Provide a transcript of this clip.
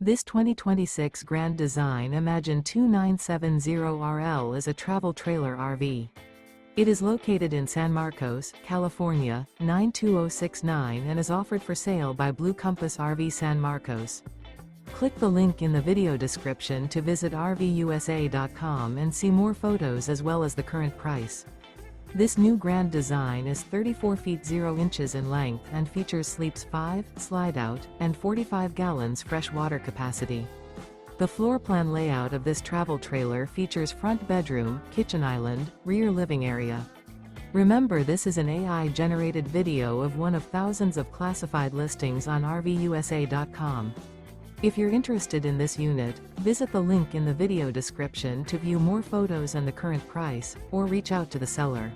This 2026 Grand Design Imagine 2970RL is a travel trailer RV. It is located in San Marcos, California, 92069 and is offered for sale by Blue Compass RV San Marcos. Click the link in the video description to visit RVUSA.com and see more photos as well as the current price. This new Grand Design is 34 feet 0 inches in length and features sleeps 5, slide-out, and 45 gallons fresh water capacity. The floor plan layout of this travel trailer features front bedroom, kitchen island, rear living area. Remember, this is an AI-generated video of one of thousands of classified listings on RVUSA.com. If you're interested in this unit, visit the link in the video description to view more photos and the current price, or reach out to the seller.